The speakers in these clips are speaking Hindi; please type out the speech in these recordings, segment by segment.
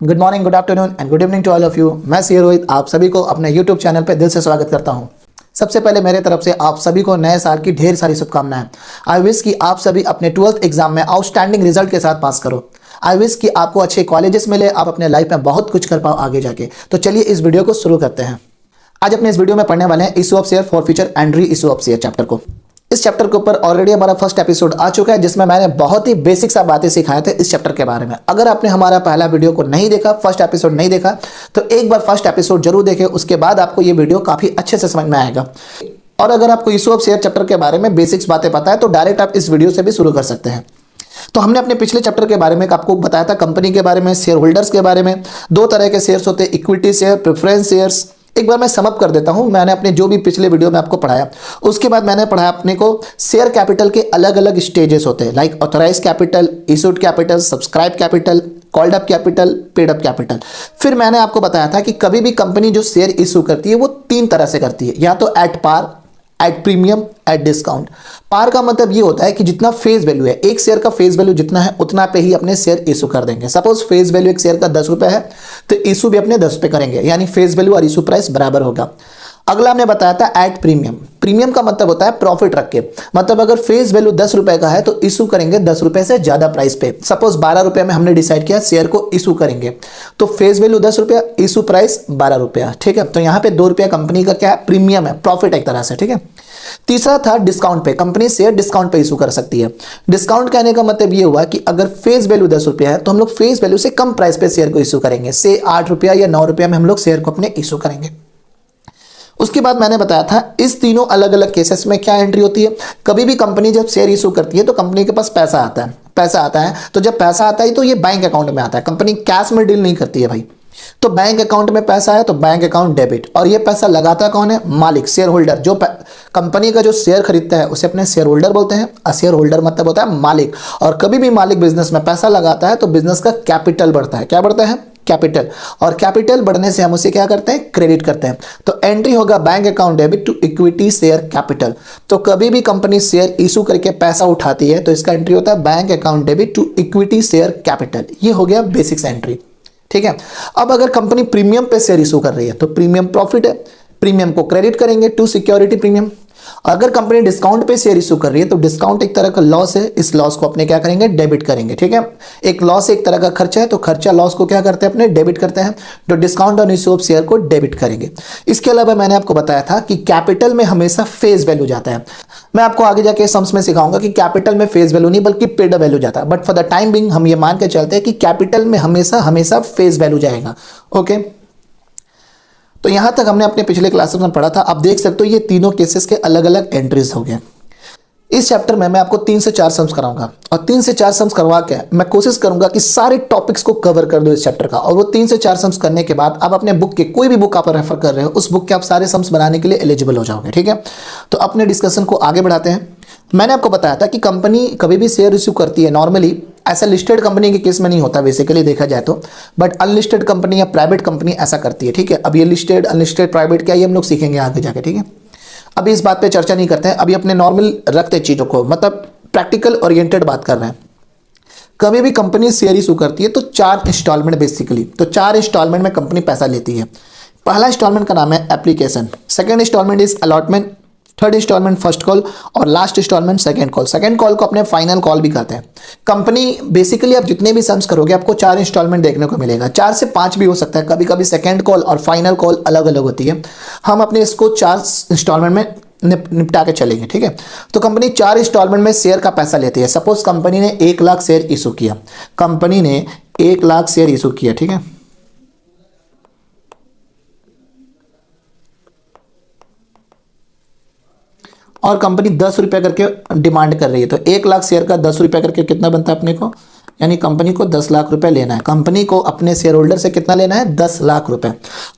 Good morning, good afternoon and good evening to all of you. मैं सी रोहित आप सभी को अपने यूट्यूब चैनल पे दिल से स्वागत करता हूं। सबसे पहले मेरे तरफ से आप सभी को नए साल की ढेर सारी शुभकामनाएं। आई विश कि आप सभी अपने 12th एग्जाम में आउटस्टैंडिंग रिजल्ट के साथ पास करो। आई विश कि आपको अच्छे कॉलेजेस मिले, आप अपने लाइफ में बहुत कुछ कर पाओ आगे जाके। तो चलिए इस वीडियो को शुरू करते हैं। आज अपने इस वीडियो में पढ़ने वाले हैं issue of share, for future and re issue of share chapter को। इस चैप्टर के ऊपर ऑलरेडी हमारा फर्स्ट एपिसोड आ चुका है, जिसमें मैंने बहुत ही बेसिक सा बातें सिखाए थे इस चैप्टर के बारे में। अगर आपने हमारा पहला वीडियो को नहीं देखा, फर्स्ट एपिसोड नहीं देखा, तो एक बार फर्स्ट एपिसोड जरूर देखें, उसके बाद आपको ये वीडियो काफी अच्छे से समझ में आएगा। और अगर आपको इशू ऑफ शेयर चैप्टर के बारे में बेसिक्स बातें पता है तो डायरेक्ट आप इस वीडियो से भी शुरू कर सकते हैं। तो हमने अपने पिछले चैप्टर के बारे में आपको बताया था कंपनी के बारे में, शेयर होल्डर्स के बारे में। दो तरह के शेयर्स होते हैं, इक्विटी शेयर, प्रेफरेंस शेयर्स। एक बार मैं समअप कर देता हूं। मैंने अपने जो भी पिछले वीडियो में आपको पढ़ाया, उसके बाद मैंने पढ़ाया अपने को शेयर कैपिटल के अलग अलग स्टेजेस होते हैं, like authorise capital, issued capital, subscribe capital, called up capital, paid up capital. फिर मैंने आपको बताया था कि कभी भी कंपनी जो शेयर इशू करती है वो तीन तरह से करती है, या तो at par, at premium, at discount. Par का मतलब ये होता है कि जितना फेस वैल्यू है, एक शेयर का फेस वैल्यू जितना है उतना पे ही अपने शेयर इशू कर देंगे। सपोज फेस वैल्यू एक शेयर का 10 रुपए है तो इशू भी अपने 10 रुपए करेंगे, यानी फेस वैल्यू और इशू प्राइस बराबर होगा। अगला हमने बताया था एट प्रीमियम। प्रीमियम का मतलब होता है प्रॉफिट रख के, मतलब अगर फेस वैल्यू 10 रुपए का है तो इशू करेंगे 10 रुपए से ज्यादा प्राइस पे। सपोज 12 रुपए में हमने डिसाइड किया शेयर को इशू करेंगे, तो फेस वैल्यू 10 रुपया, इशू प्राइस 12 रुपया। ठीक है, तो यहां पे 2 रुपया कंपनी का क्या है, प्रीमियम है, प्रॉफिट एक तरह से। ठीक है, तीसरा था डिस्काउंट पे। कंपनी शेयर डिस्काउंट पे इशू कर सकती है। डिस्काउंट कहने का मतलब ये हुआ कि अगर फेस वैल्यू 10 रुपया है तो हम लोग फेस वैल्यू से कम प्राइस पे शेयर को इशू करेंगे, से 8 रुपया या 9 रुपया में हम लोग शेयर को अपने इशू करेंगे। उसके बाद मैंने बताया था इस तीनों अलग अलग केसेस में क्या एंट्री होती है। कभी भी कंपनी जब शेयर इशू करती है तो कंपनी के पास पैसा आता है। पैसा आता है तो जब पैसा आता है तो ये बैंक अकाउंट में आता है। कंपनी कैश में डील नहीं करती है भाई। तो बैंक अकाउंट में पैसा है तो बैंक अकाउंट डेबिट, और ये पैसा लगाता कौन है, मालिक, शेयर होल्डर। जो कंपनी का जो शेयर खरीदता है उसे अपने शेयर होल्डर बोलते हैं। और शेयर होल्डर मतलब होता है मालिक। और कभी भी मालिक बिजनेस में पैसा लगाता है तो बिजनेस का कैपिटल बढ़ता है। क्या बढ़ता है, कैपिटल। और कैपिटल बढ़ने से हम उसे क्या करते हैं, क्रेडिट करते हैं। तो एंट्री होगा bank account debit to equity share capital. तो कभी भी कंपनी शेयर इशू करके पैसा उठाती है तो इसका एंट्री होता है bank account debit to equity share capital. ये हो गया बेसिक्स एंट्री। ठीक है, अब अगर कंपनी प्रीमियम पे शेयर इशू कर रही है तो प्रीमियम प्रॉफिट है, प्रीमियम को क्रेडिट करेंगे टू सिक्योरिटी प्रीमियम। अगर कंपनी डिस्काउंट पे शेयर इशू कर रही है तो डिस्काउंट एक तरह का लॉस है, इस लॉस को अपने क्या करेंगे, डेबिट करेंगे। ठीक है, एक लॉस एक तरह का खर्चा है तो खर्चा लॉस को क्या करते हैं, अपने डेबिट करते हैं। तो discount on issue of share को डेबिट करेंगे। इसके अलावा मैंने आपको बताया था कि कैपिटल में हमेशा फेस वैल्यू जाता है। मैं आपको आगे जाके सम्स में सिखाऊंगा कि कैपिटल में फेस वैल्यू नहीं बल्कि पेड वैल्यू जाता है। But for the time being हम ये मान के चलते हैं कि कैपिटल में हमेशा हमेशा फेस वैल्यू जाएगा। ओके, तो यहां तक हमने अपने पिछले क्लासेस में पढ़ा था। आप देख सकते हो ये तीनों केसेस के अलग अलग एंट्रीज हो गए। इस चैप्टर में मैं आपको 3 से 4 सम्स कराऊंगा, और 3 से 4 सम्स करवा के मैं कोशिश करूंगा कि सारे टॉपिक्स को कवर कर दूं इस चैप्टर का। और वो 3 से 4 सम्स करने के बाद आप अपने बुक के, कोई भी बुक आप रेफर कर रहे हो, उस बुक के आप सारे सम्स बनाने के लिए एलिजिबल हो जाओगे। ठीक है, तो अपने डिस्कशन को आगे बढ़ाते हैं। मैंने आपको बताया था कि कंपनी कभी भी शेयर इश्यू करती है, नॉर्मली ऐसा लिस्टेड कंपनी के केस में नहीं होता बेसिकली देखा जाए तो, बट अनलिस्टेड कंपनी या प्राइवेट कंपनी ऐसा करती है। ठीक है, अब ये लिस्टेड, अनलिस्टेड, प्राइवेट क्या, ये हम लोग सीखेंगे आगे जाके। ठीक है, अभी इस बात पे चर्चा नहीं करते हैं, अभी अपने नॉर्मल रखते चीज़ों को, मतलब प्रैक्टिकल ओरिएंटेड बात कर रहे हैं। कभी भी कंपनी शेयर इशू करती है तो 4 इंस्टॉलमेंट बेसिकली, तो 4 इंस्टॉलमेंट में कंपनी पैसा लेती है। पहला इंस्टॉलमेंट का नाम है application, second installment is allotment, third installment first call, और last installment second call. Second call को अपने फाइनल कॉल भी कहते हैं। कंपनी बेसिकली आप जितने भी सम्स करोगे आपको 4 इंस्टॉलमेंट देखने को मिलेगा, 4 से 5 भी हो सकता है। कभी कभी सेकंड कॉल और फाइनल कॉल अलग अलग होती है। हम अपने इसको 4 इंस्टॉलमेंट में निपटा के चलेंगे। ठीक है, तो कंपनी 4 इंस्टॉलमेंट में शेयर का पैसा लेती है। सपोज कंपनी ने 1 लाख शेयर इशू किया, कंपनी ने 1 लाख शेयर इशू किया। ठीक है, और कंपनी 10 रुपया करके डिमांड कर रही है, तो 1 लाख शेयर का 10 रुपया करके कितना बनता है अपने को, यानी कंपनी को 10 लाख रुपए लेना है। कंपनी को अपने शेयर होल्डर से कितना लेना है, 10 लाख रुपए।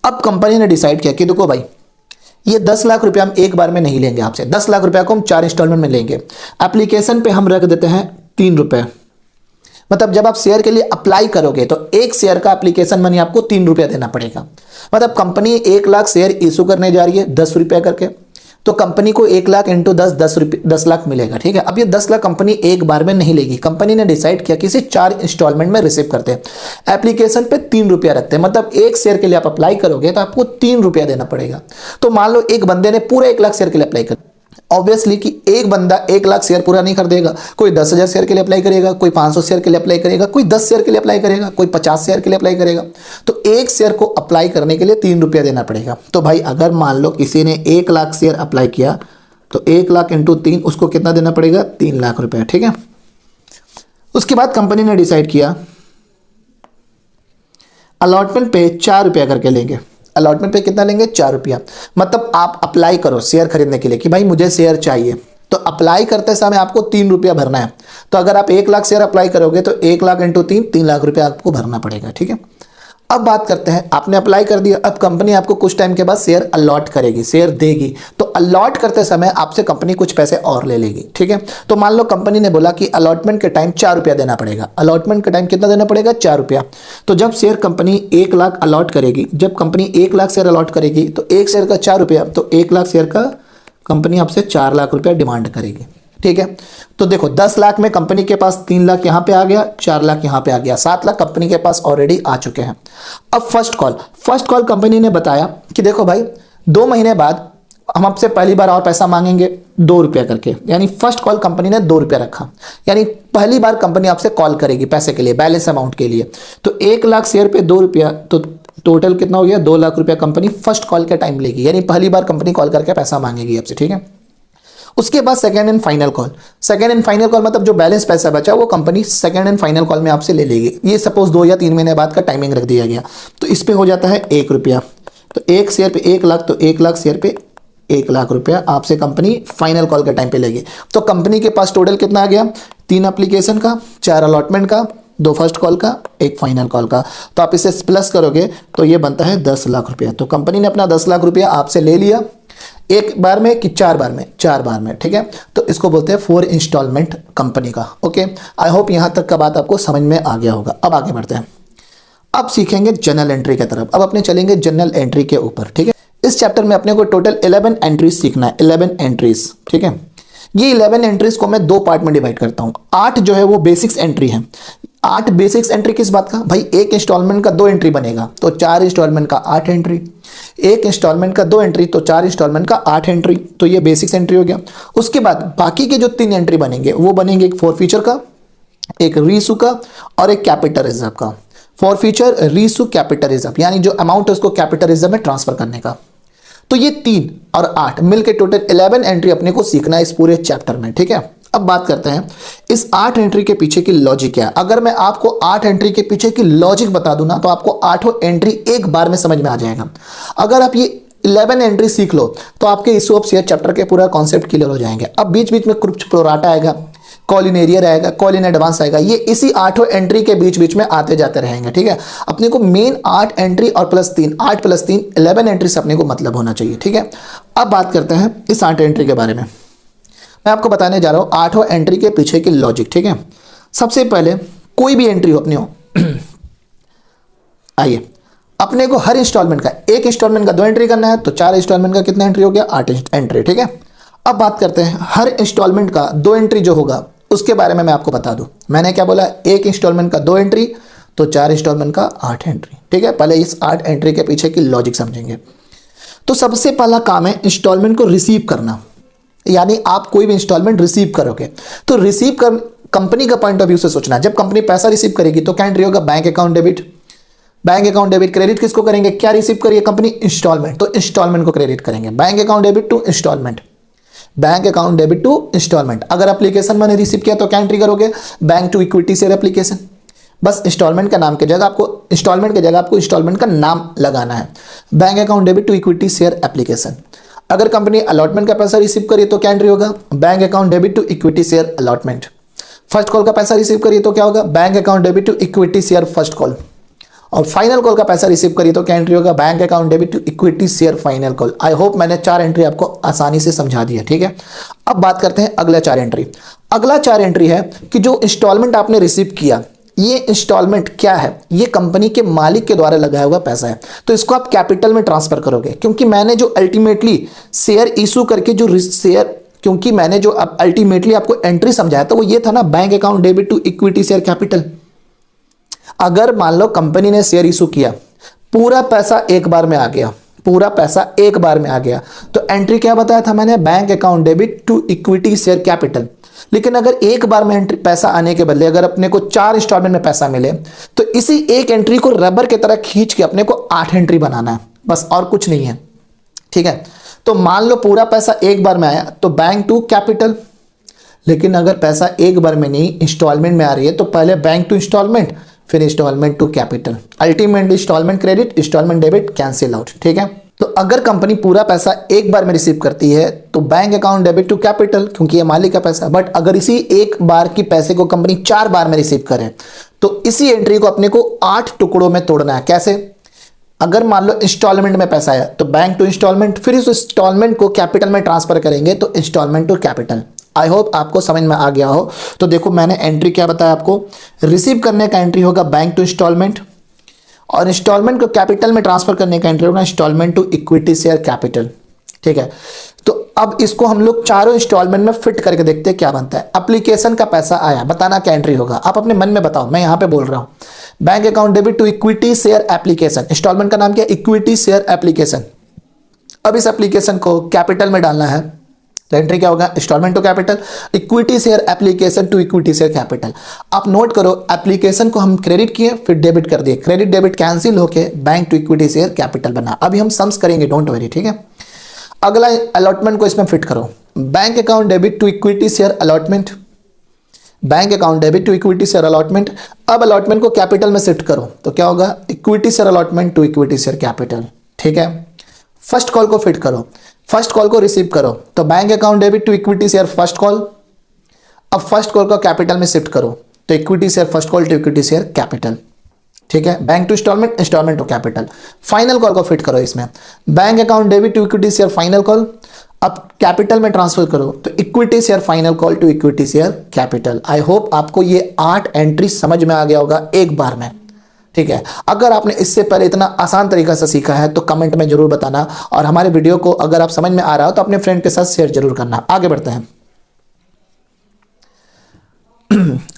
अब कंपनी ने डिसाइड किया कि देखो भाई, ये 10 लाख रुपया हम एक बार में नहीं लेंगे आपसे, 10 लाख रुपया को हम 4 इंस्टॉलमेंट में लेंगे। एप्लीकेशन पे हम रख देते हैं 3 रुपए, मतलब जब आप शेयर के लिए अप्लाई करोगे तो एक शेयर का एप्लीकेशन मनी आपको 3 रुपया देना पड़ेगा। मतलब कंपनी 1 लाख शेयर इशू करने जा रही है 10 रुपया करके, तो कंपनी को 1 लाख इंटू 10 10 लाख मिलेगा। ठीक है, अब ये 10 लाख कंपनी एक बार में नहीं लेगी। कंपनी ने डिसाइड किया कि इसे 4 इंस्टॉलमेंट में रिसीव करते हैं। एप्लीकेशन पे 3 रुपया रखते हैं, मतलब एक शेयर के लिए आप अप्लाई करोगे तो आपको 3 रुपया देना पड़ेगा। तो मान लो एक बंदे ने पूरे 1 लाख शेयर के लिए अप्लाई कर, ऑब्वियसली कि एक बंदा 1 लाख शेयर पूरा नहीं कर देगा। कोई 10,000 शेयर के लिए अप्लाई करेगा, कोई 500 शेयर के लिए अप्लाई करेगा, कोई 10 शेयर के लिए अप्लाई करेगा, कोई 50 शेयर के लिए अप्लाई करेगा। तो एक शेयर को अप्लाई करने के लिए 3 रुपया देना पड़ेगा। तो भाई अगर मान लो किसी ने 1 लाख शेयर अप्लाई किया तो 1 लाख इंटू 3, उसको कितना देना पड़ेगा? 3 लाख रुपया। ठीक है, उसके बाद कंपनी ने डिसाइड किया अलॉटमेंट पे 4 रुपया करके लेंगे। अलॉटमेंट पे कितना लेंगे? 4 रुपया। मतलब आप अप्लाई करो शेयर खरीदने के लिए कि भाई मुझे शेयर चाहिए, तो अप्लाई करते समय आपको 3 रुपया भरना है। तो अगर आप 1 लाख शेयर अप्लाई करोगे तो 1 लाख इंटू 3 लाख रुपया आपको भरना पड़ेगा। ठीक है, अब बात करते हैं, आपने अप्लाई कर दिया, अब कंपनी आपको कुछ टाइम के बाद शेयर अलॉट करेगी, शेयर देगी। तो अलॉट करते समय आपसे कंपनी कुछ पैसे और ले लेगी। ठीक है, तो मान लो कंपनी ने बोला कि अलॉटमेंट के टाइम 4 रुपया देना पड़ेगा। अलॉटमेंट के टाइम कितना देना पड़ेगा? 4 रुपया। तो जब शेयर कंपनी 1 लाख अलॉट करेगी, जब कंपनी 1 लाख शेयर अलॉट करेगी तो एक शेयर का 4 रुपया, तो 1 लाख शेयर का कंपनी आपसे 4 लाख रुपया डिमांड करेगी। ठीक है, तो देखो 10 लाख में कंपनी के पास 3 लाख यहां पे आ गया, 4 लाख यहां पे आ गया, 7 लाख कंपनी के पास ऑलरेडी आ चुके हैं। अब फर्स्ट कॉल कंपनी ने बताया कि देखो भाई 2 महीने बाद हम आपसे पहली बार और पैसा मांगेंगे 2 रुपया करके, यानी फर्स्ट कॉल कंपनी ने 2 रुपया रखा, यानी पहली बार कंपनी आपसे कॉल करेगी पैसे के लिए, बैलेंस अमाउंट के लिए। तो 1 लाख शेयर पे 2 रुपया, तो टोटल कितना हो गया? 2 लाख रुपया कंपनी फर्स्ट कॉल के टाइम लेगी, यानी पहली बार कंपनी कॉल करके पैसा मांगेगी आपसे। ठीक है, उसके बाद second and final call. Second and final call मतलब जो बैलेंस पैसा बचा वो company second and final call में आपसे ले लेगी। ये सपोज 2 या 3 महीने बाद का टाइमिंग रख दिया गया, तो इस पे हो जाता है 1 रुपया। तो एक शेयर पे 1 लाख, तो 1 लाख शेयर पे 1 लाख रुपया आपसे कंपनी फाइनल कॉल के टाइम पे लेगी। तो कंपनी के पास टोटल कितना आ गया? 3 एप्लीकेशन का, 4 अलॉटमेंट का, 2 फर्स्ट कॉल का, 1 फाइनल कॉल का। तो आप इसे प्लस करोगे तो ये बनता है 10 लाख रुपया। तो कंपनी ने अपना 10 लाख रुपया आपसे ले लिया, एक बार में कि 4 बार में? 4 बार में। ठीक है, तो इसको बोलते हैं 4 इंस्टॉलमेंट कंपनी का। ओके, आई होप यहां तक का बात आपको समझ में आ गया होगा। अब आगे बढ़ते हैं, अब सीखेंगे जनरल एंट्री की तरफ। अब अपने चलेंगे जनरल एंट्री के ऊपर। ठीक है, इस चैप्टर में अपने को टोटल 11 एंट्रीज सीखना है, 11 एंट्रीज। ठीक है, ये 11 एंट्रीज को मैं 2 पार्ट में डिवाइड करता हूं। 8 जो है वो बेसिक्स एंट्री है। 8 बेसिक्स एंट्री किस बात का? भाई एक इंस्टॉलमेंट का 2 एंट्री बनेगा तो 4 इंस्टॉलमेंट का 8 एंट्री, एक इंस्टॉलमेंट का 2 एंट्री तो 4 इंस्टॉलमेंट का 8 एंट्री। तो ये बेसिक्स एंट्री हो गया। उसके बाद बाकी के जो 3 एंट्री बनेंगे वो बनेंगे एक फॉर फ्यूचर का, एक रीइशू का और एक कैपिटल रिजर्व का। For future, reissue, capital reserve, यानी जो अमाउंट है उसको कैपिटल रिजर्व में ट्रांसफर करने का। तो ये 3 और 8 मिलकर टोटल 11 एंट्री अपने को सीखना है इस पूरे चैप्टर में। ठीक है, अब बात करते हैं इस 8 एंट्री के पीछे की लॉजिक क्या है। अगर मैं आपको 8 एंट्री के पीछे की लॉजिक बता दूं ना तो आपको 8 एंट्री एक बार में समझ में आ जाएगा। अगर आप ये 11 एंट्री सीख लो तो आपके इशू ऑफ शेयर चैप्टर के पूरा कॉन्सेप्ट क्लियर हो जाएंगे। अब बीच बीच में कुछ प्रोराटा आएगा, कॉल इन एरियर आएगा, कॉल इन एडवांस आएगा, ये इसी 8 एंट्री के बीच बीच में आते जाते रहेंगे। ठीक है, अपने को मेन 8 एंट्री और प्लस 3, 8 प्लस 3 11 एंट्री से अपने को मतलब होना चाहिए। ठीक है, अब बात करते हैं इस 8 एंट्री के बारे में। मैं आपको बताने जा रहा हूं 8 एंट्री के पीछे की लॉजिक। ठीक है, सबसे पहले कोई भी एंट्री हो अपने हो आइए, अपने को हर इंस्टॉलमेंट का, एक इंस्टॉलमेंट का 2 एंट्री करना है तो 4 इंस्टॉलमेंट का कितना एंट्री हो गया? 8 एंट्री। ठीक है, अब बात करते हैं हर इंस्टॉलमेंट का 2 एंट्री जो होगा उसके बारे में मैं आपको बता दूं। मैंने क्या बोला? एक इंस्टॉलमेंट का 2 एंट्री तो 4 इंस्टॉलमेंट का 8 एंट्री। ठीक है, पहले इस 8 एंट्री के पीछे की लॉजिक समझेंगे। तो सबसे पहला काम है इंस्टॉलमेंट को रिसीव करना, यानी आप कोई भी इंस्टॉलमेंट रिसीव करोगे तो रिसीव कर कंपनी का पॉइंट ऑफ व्यू से सोचना। जब कंपनी पैसा रिसीव करेगी तो क्या एंट्री होगा? Bank account debit. Bank account debit, credit किसको करेंगे? क्या रिसीव करिए कंपनी? इंस्टॉलमेंट, तो इंस्टॉलमेंट को क्रेडिट करेंगे। Bank account debit to instalment, bank account debit to instalment. अगर एप्लीकेशन मैंने रिसीव किया तो क्या एंट्री करोगे? Bank to equity share application. बस इंस्टॉलमेंट का नाम की जगह आपको, इंस्टॉलमेंट की जगह आपको इंस्टॉलमेंट का नाम लगाना है। Bank account debit to equity share application. अगर कंपनी अलॉटमेंट का पैसा रिसीव करिए तो क्या एंट्री होगा? Bank account debit to equity share allotment. First call का पैसा रिसीव करिए तो क्या होगा? Bank account debit to equity share first call. और फाइनल कॉल का पैसा रिसीव करिए तो क्या एंट्री होगा? Bank account debit to equity share final call. I hope मैंने 4 एंट्री आपको आसानी से समझा दिया। ठीक है, अब बात करते हैं अगला 4 एंट्री। अगला 4 एंट्री है कि जो इंस्टॉलमेंट आपने रिसीव किया, ये इंस्टॉलमेंट क्या है, ये कंपनी के मालिक के द्वारा लगाया हुआ पैसा है, तो इसको आप कैपिटल में ट्रांसफर करोगे। क्योंकि मैंने जो अल्टीमेटली शेयर इशू करके जो शेयर क्योंकि मैंने जो अल्टीमेटली आपको एंट्री समझाया था वो ये था ना, bank account debit to equity share capital. अगर मान लो कंपनी ने शेयर इशू किया, पूरा पैसा एक बार में आ गया, पूरा पैसा एक बार में आ गया, तो एंट्री क्या बताया था मैंने, bank account debit to equity share capital. लेकिन अगर एक बार में एंट्री पैसा आने के बदले अगर अपने को 4 इंस्टॉलमेंट में पैसा मिले, तो इसी एक एंट्री को रबर की तरह खींच के अपने को 8 एंट्री बनाना है, बस और कुछ नहीं है। ठीक है, तो मान लो पूरा पैसा एक बार में आया तो बैंक टू कैपिटल। लेकिन अगर पैसा एक बार में नहीं इंस्टॉलमेंट में आ रही है, तो पहले बैंक टू इंस्टॉलमेंट, फिर instalment to capital, ultimately instalment credit, instalment debit cancel out. ठीक है, तो अगर कंपनी पूरा पैसा एक बार में रिसीव करती है तो bank account debit to capital, क्योंकि ये मालिक का पैसा। बट अगर इसी एक बार की पैसे को कंपनी 4 बार में रिसीव करे, तो इसी एंट्री को अपने को 8 टुकड़ों में तोड़ना है। कैसे, अगर मान लो इंस्टॉलमेंट में पैसा आया तो बैंक टू इंस्टॉलमेंट, फिर इस इंस्टॉलमेंट को कैपिटल में ट्रांसफर करेंगे तो instalment to capital. I hope आपको समझ में आ गया हो। तो देखो मैंने एंट्री क्या बताया आपको, रिसीव करने का एंट्री होगा बैंक टू इंस्टॉलमेंट, और इंस्टॉलमेंट को कैपिटल में ट्रांसफर करने का एंट्री होगा instalment to equity share capital. ठीक है, तो अब इसको हम लोग चारों इंस्टॉलमेंट में फिट करके देखते हैं क्या बनता है। एप्लीकेशन का पैसा आया, बताना क्या एंट्री होगा, आप अपने मन में बताओ, मैं यहां पे बोल रहा हूं। Bank account debit to equity share application, instalment का नाम क्या, इक्विटी शेयर एप्लीकेशन। अब इस एप्लीकेशन को कैपिटल में डालना है, तो एंट्री क्या होगा, instalment to capital, equity share application to equity share capital. आप नोट करो, एप्लीकेशन को हम क्रेडिट किए फिर डेबिट कर दिए, क्रेडिट डेबिट कैंसिल होके bank to equity share capital बना। अभी हम सम्स करेंगे, डोंट वरी। ठीक है, अगला अलॉटमेंट को इसमें फिट करो, bank account debit to equity share allotment, bank account debit to equity share allotment. अब अलॉटमेंट को कैपिटल में शिफ्ट करो, तो क्या होगा, equity share allotment to equity share capital. ठीक है, फर्स्ट कॉल को फिट करो, फर्स्ट कॉल को रिसीव करो, तो bank account debit to equity share first call. अब फर्स्ट कॉल को कैपिटल में शिफ्ट करो, तो equity share first call to equity share capital. ठीक है, bank to instalment, instalment to capital. Final call को फिट करो इसमें, bank account debit to equity share final call. अब कैपिटल में ट्रांसफर करो, तो equity share final call to equity share capital. I hope आपको ये 8 एंट्री समझ में आ गया होगा एक बार में। ठीक है, अगर आपने इससे पहले इतना आसान तरीका से सीखा है तो कमेंट में जरूर बताना, और हमारे वीडियो को अगर आप समझ में आ रहा हो तो अपने फ्रेंड के साथ शेयर जरूर करना। आगे बढ़ते हैं,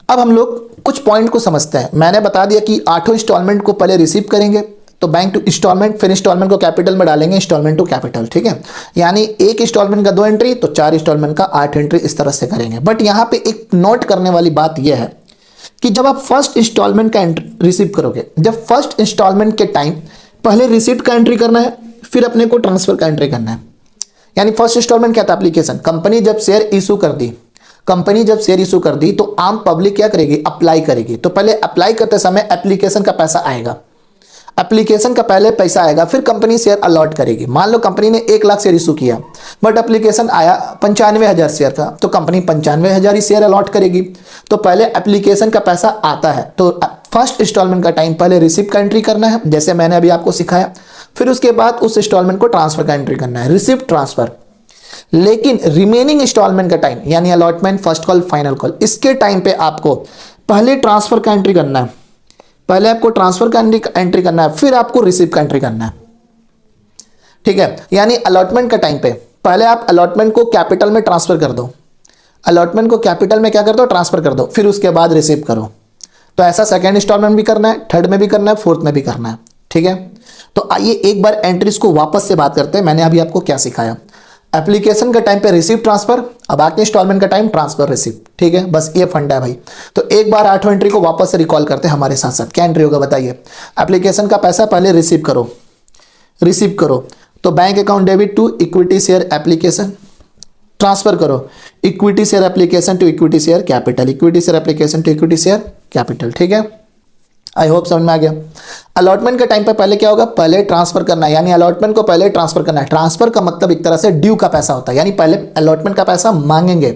अब हम लोग कुछ पॉइंट को समझते हैं। मैंने बता दिया कि 8 इंस्टॉलमेंट को पहले रिसीव करेंगे, तो बैंक टू इंस्टॉलमेंट, फिर इंस्टॉलमेंट को कैपिटल में डालेंगे, इंस्टॉलमेंट टू कैपिटल। ठीक है, यानी एक इंस्टॉलमेंट का 2 एंट्री, तो 4 इंस्टॉलमेंट का 8 एंट्री, इस तरह से करेंगे। बट यहां पे एक नोट करने वाली बात यह है कि जब आप फर्स्ट इंस्टॉलमेंट का रिसीव करोगे, जब फर्स्ट इंस्टॉलमेंट के टाइम पहले रिसीप्ट का एंट्री करना है, फिर अपने को ट्रांसफर का एंट्री करना है। यानी फर्स्ट इंस्टॉलमेंट क्या था, एप्लीकेशन। कंपनी जब शेयर इशू कर दी, कंपनी जब शेयर इशू कर दी तो आम पब्लिक क्या करेगी, अप्लाई करेगी। तो पहले अप्लाई करते समय एप्लीकेशन का पैसा आएगा, एप्लीकेशन का पहले पैसा आएगा, फिर कंपनी शेयर अलॉट करेगी। मान लो कंपनी ने 1 लाख शेयर इशू किया, बट एप्लीकेशन आया 95,000 शेयर का, तो कंपनी 95,000 ही शेयर अलॉट करेगी। तो पहले एप्लीकेशन का पैसा आता है, तो फर्स्ट इंस्टॉलमेंट का टाइम पहले रिसिप्ट का एंट्री करना है, जैसे मैंने अभी आपको सिखाया। फिर उसके बाद उस इंस्टॉलमेंट को ट्रांसफर का एंट्री करना है, रिसिप्ट ट्रांसफर। लेकिन रिमेनिंग इंस्टॉलमेंट का टाइम, यानी allotment, first call, final call, इसके टाइम पे आपको पहले ट्रांसफर का एंट्री करना है, पहले आपको ट्रांसफर का एंट्री करना है, फिर आपको रिसीव का एंट्री करना है। ठीक है, यानी अलॉटमेंट का टाइम पे पहले आप अलॉटमेंट को कैपिटल में ट्रांसफर कर दो, अलॉटमेंट को कैपिटल में क्या कर दो, ट्रांसफर कर दो, फिर उसके बाद रिसीव करो। तो ऐसा सेकेंड इंस्टॉलमेंट भी करना है, थर्ड में भी करना है, फोर्थ में भी करना है। ठीक है, तो आइए एक बार एंट्रीज को वापस से बात करते हैं। मैंने अभी आपको क्या सिखाया, एप्लीकेशन का टाइम पे रिसीव ट्रांसफर, अब आके इंस्टॉलमेंट का टाइम ट्रांसफर रिसीव। ठीक है, बस ये फंडा है भाई। तो एक बार 8 एंट्री को वापस से रिकॉल करते हैं हमारे साथ साथ। क्या एंट्री होगा बताइए, एप्लीकेशन का पैसा पहले रिसीव करो, रिसीव करो, तो bank account debit to equity share application, transfer करो equity share application to equity share capital, equity share application to equity share capital. ठीक है, आई होप समझ में आ गया। अलॉटमेंट के टाइम पे पहले क्या होगा, पहले ट्रांसफर करना है, यानी अलॉटमेंट को पहले ट्रांसफर करना है। ट्रांसफर का मतलब एक तरह से ड्यू का पैसा होता है, यानी पहले अलॉटमेंट का पैसा मांगेंगे,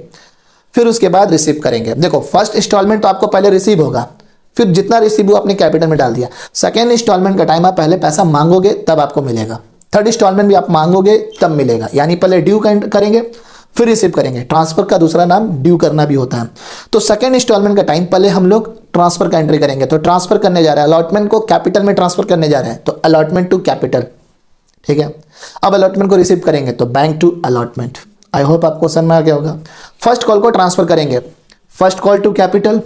फिर उसके बाद रिसीव करेंगे। देखो फर्स्ट इंस्टॉलमेंट तो आपको पहले रिसीव होगा, फिर जितना रिसीव हुआ अपने कैपिटल में डाल दिया। सेकेंड इंस्टॉलमेंट का टाइम आप पहले पैसा मांगोगे तब आपको मिलेगा, थर्ड इंस्टॉलमेंट भी आप मांगोगे तब मिलेगा, यानी पहले ड्यू करेंगे, फिर रिसीव करेंगे। ट्रांसफर का दूसरा नाम ड्यू करना भी होता है। तो सेकंड इंस्टॉलमेंट का टाइम पहले हम लोग ट्रांसफर का एंट्री करेंगे। तो ट्रांसफर करने जा रहा है, अलॉटमेंट को कैपिटल में ट्रांसफर करने जा रहे हैं, तो अलॉटमेंट टू कैपिटल, ठीक है। अब अलॉटमेंट को रिसीव करेंगे तो bank to allotment. I hope आपको समझ में आ गया होगा। फर्स्ट कॉल को ट्रांसफर करेंगे, first call to capital,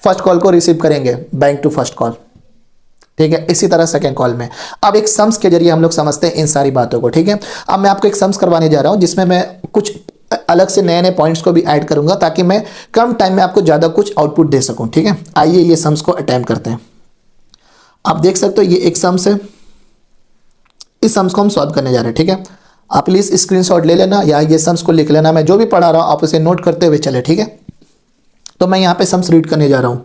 first call को रिसीव करेंगे बैंक टू फर्स्ट कॉल, ठीक है। इसी तरह सेकंड कॉल में अब एक सम्स के जरिए हम लोग समझते हैं इन सारी बातों को, ठीक है। अब मैं आपको एक सम्स करवाने जा रहा हूं जिसमें मैं कुछ अलग से नए नए पॉइंट्स को भी ऐड करूंगा ताकि मैं कम टाइम में आपको ज्यादा कुछ आउटपुट दे सकूं, ठीक है। आइए ये सम्स को अटेम्प्ट करते हैं। आप देख सकते हो ये एक सम्स है, इस सम्स को हम सॉल्व करने जा रहे हैं, ठीक है। आप प्लीज स्क्रीनशॉट ले लेना या ये सम्स को लिख लेना। मैं जो भी पढ़ा रहा हूं आप उसे नोट करते हुए चले, ठीक है। तो मैं यहां पे सम्स रीड करने जा रहा हूं।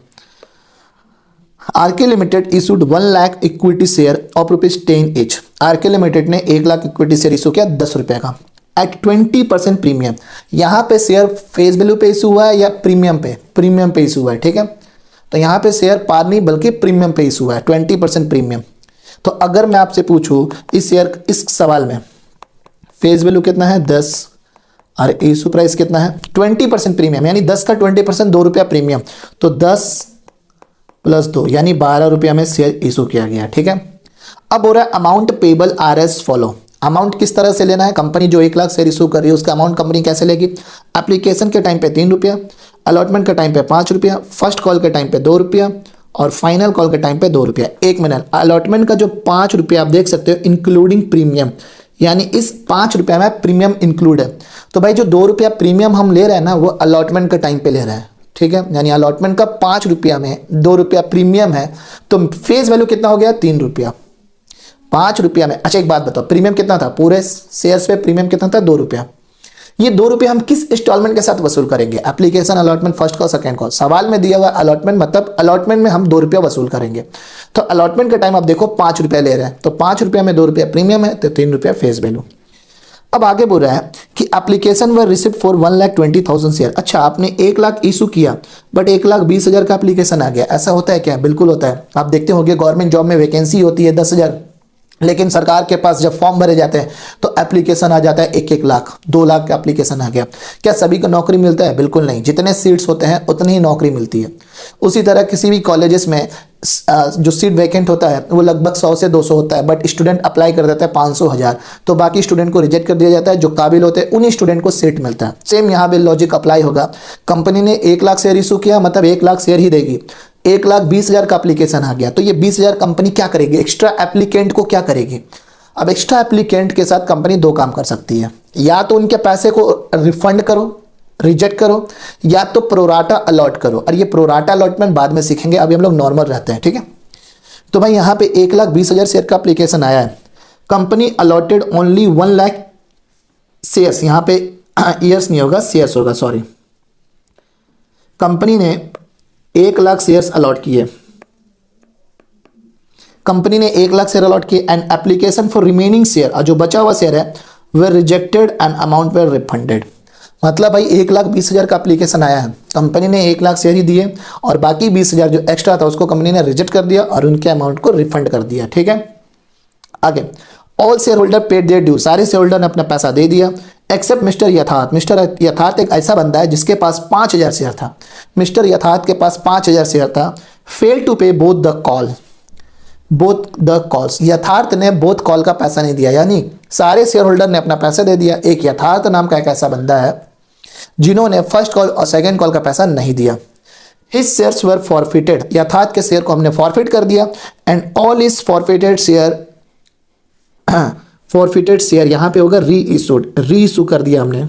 RK limited issued 1 lakh equity share of ₹10 each. RK limited ने 1 लाख इक्विटी शेयर इशू किया 10 रुपए का एट 20% प्रीमियम। यहां पे शेयर फेस वैल्यू पे इशू हुआ है या प्रीमियम पे इशू हुआ है, ठीक है। तो यहां पे शेयर पार नहीं बल्कि प्रीमियम पे इशू हुआ है, 20% प्रीमियम। तो अगर मैं आपसे पूछूं इस शेयर इस सवाल में फेस वैल्यू कितना है 10 और इशू प्राइस कितना है 20% प्रीमियम, यानी 10 का 20% ₹2 प्रीमियम, तो 10 + 2 यानी ₹12 में शेयर इशू किया गया, ठीक है। अब हो रहा है amount payable R S follow. Amount किस तरह से लेना है, कंपनी जो 1 लाख शेयर इशू कर रही है उसका अमाउंट कंपनी कैसे लेगी। एप्लीकेशन के टाइम पे ₹3, अलॉटमेंट के टाइम पे ₹5, फर्स्ट कॉल के टाइम पे ₹2 और फाइनल कॉल के टाइम पे ₹2। एक मिनट, अलॉटमेंट का जो ₹5 आप देख सकते हो इंक्लूडिंग प्रीमियम, यानी इस ₹5 में प्रीमियम इंक्लूड है। तो भाई जो ₹2 प्रीमियम हम ले रहे हैं ना वो अलॉटमेंट के टाइम पे ले रहे हैं, ठीक है। यानी अलॉटमेंट का ₹5 में ₹2 प्रीमियम है, तो फेस वैल्यू कितना हो गया ₹3। ₹5 में, अच्छा एक बात बताओ प्रीमियम कितना था, पूरे शेयर्स पे प्रीमियम कितना था ₹2। ये ₹2 हम किस इंस्टॉलमेंट के साथ वसूल करेंगे, application, allotment, first call, second call. सवाल में दिया हुआ अलॉटमेंट, मतलब अलॉटमेंट में हम ₹2 वसूल करेंगे। तो अलॉटमेंट के टाइम आप देखो ₹5 ले रहे हैं, तो ₹5 में ₹2 प्रीमियम है, तो ₹3 फेस वैल्यू। अब आगे बोल रहा है कि application were receipt for 1,20,000 share. अच्छा आपने 1 लाख इशू किया बट 1,20,000 का एप्लीकेशन आ गया, ऐसा होता है क्या, बिल्कुल होता है। आप देखते होंगे गवर्नमेंट जॉब में वैकेंसी होती है 10,000, लेकिन सरकार के पास जब फॉर्म भरे जाते हैं तो एप्लीकेशन आ जाता है 1-1 लाख, 2 लाख का एप्लीकेशन आ गया। क्या सभी को नौकरी मिलता है, बिल्कुल नहीं। जितने सीट्स होते हैं उतनी ही नौकरी मिलती है। उसी तरह किसी भी कॉलेजेस में जो सीट वैकेंट होता है वो लगभग 100 से 200 होता है, बट स्टूडेंट अप्लाई कर देता है 500,000, तो बाकी स्टूडेंट को रिजेक्ट कर दिया जाता है। जो काबिल होते हैं उन्हीं स्टूडेंट को सीट मिलता है। सेम यहाँ पे लॉजिक अप्लाई होगा। कंपनी ने 1 लाख शेयर इशू किया, मतलब 1 लाख शेयर ही देगी। 1,20,000 का एप्लीकेशन आ गया, तो ये 20,000 कंपनी क्या करेगी, एक्स्ट्रा एप्लीकेंट को क्या करेगी। अब एक्स्ट्रा एप्लीकेंट के साथ कंपनी 2 काम कर सकती है, या तो उनके पैसे को रिफंड करो, रिजेक्ट करो, या तो प्रोराटा अलॉट करो। और ये प्रोराटा अलॉटमेंट बाद में सीखेंगे, अभी हम लोग नॉर्मल रहते हैं, ठीक है। तो भाई यहाँ पे 1,20,000 शेयर का एप्लीकेशन आया है, company allotted only 1 lakh shares, यहाँ पे ईयर्स नहीं होगा शेयर्स होगा, सॉरी। कंपनी ने 1 लाख शेयर्स अलॉट किए, कंपनी ने 1 लाख शेयर अलॉट किए and application for remaining share, और जो बचा हुआ शेयर है वे रिजेक्टेड एंड अमाउंट वे रिफंडेड। मतलब भाई 1,20,000 का एप्लीकेशन आया है, कंपनी ने 1 लाख शेयर ही दिए और बाकी 20,000 जो एक्स्ट्रा था उसको कंपनी ने रिजेक्ट कर दिया और उनके अमाउंट को रिफंड कर दिया, ठीक है। आगे all share holder paid there due, सारे शेयर होल्डर ने अपना पैसा दे दिया एक्सेप्ट मिस्टर यथार्थ। मिस्टर यथार्थ एक ऐसा बंदा है जिसके पास 5,000 शेयर था। मिस्टर यथार्थ के पास 5,000 शेयर था। फेल टू पे बोथ द कॉल्स, यथार्थ ने बोथ कॉल का पैसा नहीं दिया, यानी सारे शेयर होल्डर ने अपना पैसा दे दिया। एक यथार्थ नाम का एक ऐसा बंदा है जिन्होंने फर्स्ट कॉल और सेकंड कॉल का पैसा नहीं दिया। हिज शेयर्स वर फॉरफिटेड, यथार्थ के शेयर को हमने फॉरफिट कर दिया and all is forfeited share यहाँ पे होगा री इशू कर दिया हमने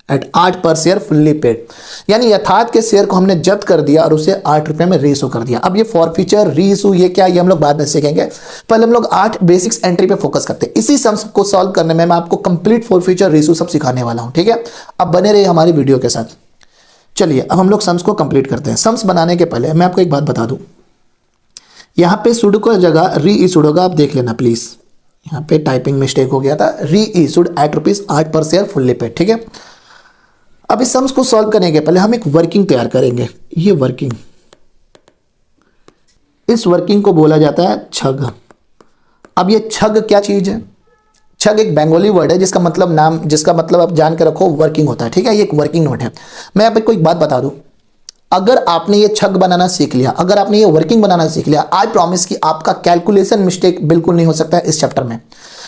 एट 8 पर शेयर फुल्ली पेड, यानी यथार्थ के शेयर को हमने जब्त कर दिया और उसे ₹8 में री इशू कर दिया। अब ये फॉरफीचर री इशू ये क्या, ये हम लोग बाद में सीखेंगे। पहले हम लोग 8 बेसिक्स एंट्री पे फोकस करते हैं। इसी सम्स को सॉल्व करने में मैं आपको कंप्लीट फॉरफीचर री इशू सब सिखाने वाला हूं, ठीक है। अब बने रहिए हमारी वीडियो के साथ। चलिए अब हम लोग सम्स को कंप्लीट करते हैं। सम्स बनाने के पहले मैं आपको एक बात बता दूं, यहाँ पे सुड को जगह री इशूड होगा, आप देख लेना प्लीज, यहाँ पे टाइपिंग मिस्टेक हो गया था। री इशूड एट ₹8 पर शेयर फुल्ली पेड, ठीक है। अब इस सम्स को सॉल्व करने के पहले हम एक वर्किंग तैयार करेंगे। ये वर्किंग, इस वर्किंग को बोला जाता है छग। अब ये छग क्या चीज है, छग एक बंगाली वर्ड है जिसका मतलब आप जान के रखो वर्किंग होता है, ठीक है। ये एक वर्किंग नोट है। मैं आप को एक बात बता दूं, अगर आपने ये छग बनाना सीख लिया, अगर आपने ये वर्किंग बनाना सीख लिया, आई प्रॉमिस कि आपका कैलकुलेशन मिस्टेक बिल्कुल नहीं हो सकता है इस चैप्टर में।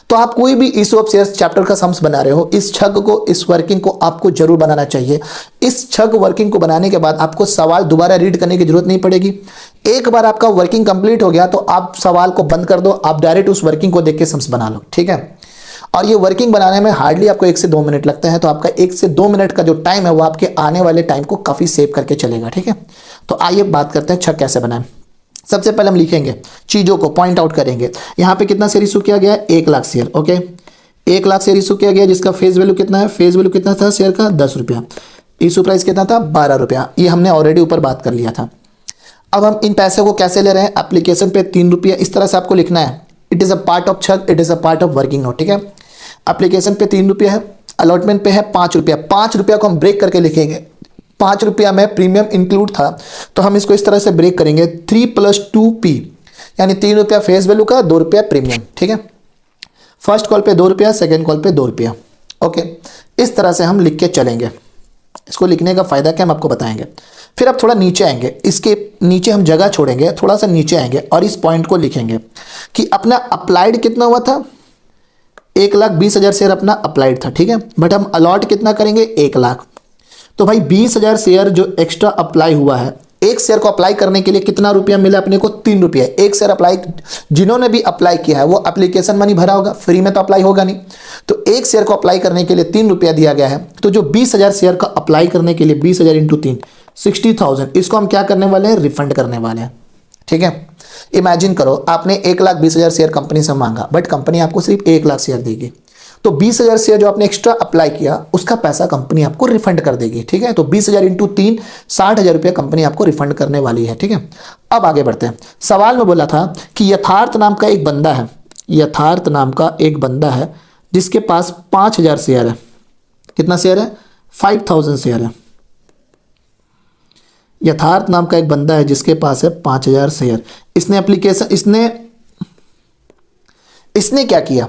तो आप कोई भी इशू ऑफ शेयर्स चैप्टर का सम्स बना रहे हो, इस छग को, इस वर्किंग को आपको जरूर बनाना चाहिए। इस छग वर्किंग को बनाने के बाद आपको सवाल दोबारा रीड करने की जरूरत नहीं पड़ेगी। एक बार आपका वर्किंग कंप्लीट हो गया तो आप सवाल को बंद कर दो, आप डायरेक्ट उस वर्किंग को देख के सम्स बना लो, ठीक है। और ये वर्किंग बनाने में हार्डली आपको 1 से 2 मिनट लगते हैं, तो आपका 1 से 2 मिनट का जो टाइम है वो आपके आने वाले टाइम को काफी सेव करके चलेगा, ठीक है। तो आइए बात करते हैं छग कैसे बनाएं। सबसे पहले हम लिखेंगे चीजों को, पॉइंट आउट करेंगे। यहाँ पे कितना शेयर इशू किया गया है, 1 lakh share, okay. 1 lakh share issue किया गया, जिसका फेस वैल्यू कितना है, फेस वैल्यू कितना था शेयर का, 10 रुपया। इशू प्राइस कितना था, 12 रुपया। ये हमने ऑलरेडी ऊपर बात कर लिया था। अब हम इन पैसे को कैसे ले रहे हैं, एप्लीकेशन पे 3 रुपया, इस तरह से आपको लिखना है। It is a part of छग, it is a part of working note, ठीक है। एप्लीकेशन पे 3 रुपया है, अलॉटमेंट पे है 5 रुपया। 5 रुपया को हम ब्रेक करके लिखेंगे। 5 रुपया में प्रीमियम इंक्लूड था, तो हम इसको इस तरह से ब्रेक करेंगे, 3 + 2p, यानी 3 रुपया फेस वैल्यू का, 2 रुपया प्रीमियम, ठीक है। फर्स्ट कॉल पे 2 रुपया, सेकेंड कॉल पे 2 रुपया, ओके। इस तरह से हम लिख के चलेंगे। इसको लिखने का फायदा क्या हम आपको बताएंगे। फिर आप थोड़ा नीचे आएंगे, इसके नीचे हम जगह छोड़ेंगे, थोड़ा सा नीचे आएंगे और इस पॉइंट को लिखेंगे कि अपना अप्लाइड कितना हुआ था, 1,20,000 शेयर अपना अप्लाइड था, ठीक है। बट हम अलॉट कितना करेंगे, 1 लाख। तो भाई 20,000 शेयर जो एक्स्ट्रा अप्लाई हुआ है, एक शेयर को अप्लाई करने के लिए कितना रुपया मिला अपने को, 3 रुपया। एक शेयर अप्लाई, जिन्होंने भी अप्लाई किया है वो एप्लीकेशन मनी भरा होगा, फ्री में तो अप्लाई होगा नहीं। तो एक शेयर को अप्लाई करने के लिए 3 रुपया दिया गया है। तो जो 20,000 शेयर का अप्लाई करने के लिए 20,000 × 3 60,000, इसको हम क्या करने वाले हैं, रिफंड करने वाले हैं, ठीक है। इमेजिन करो आपने 1,20,000 शेयर कंपनी से मांगा, बट कंपनी आपको सिर्फ 1 लाख शेयर देगी। तो 20,000 शेयर जो आपने एक्स्ट्रा अप्लाई किया उसका पैसा कंपनी आपको रिफंड कर देगी, ठीक है। तो 20,000 × 3 60,000 रुपया कंपनी आपको रिफंड करने वाली है, ठीक है। अब आगे बढ़ते हैं। सवाल में बोला था कि यथार्थ नाम का एक बंदा है, यथार्थ नाम का एक बंदा है जिसके पास 5,000 शेयर है। कितना शेयर है, 5,000 शेयर है। यथार्थ नाम का एक बंदा है जिसके पास है 5,000 शेयर। इसने एप्लीकेशन, इसने क्या किया,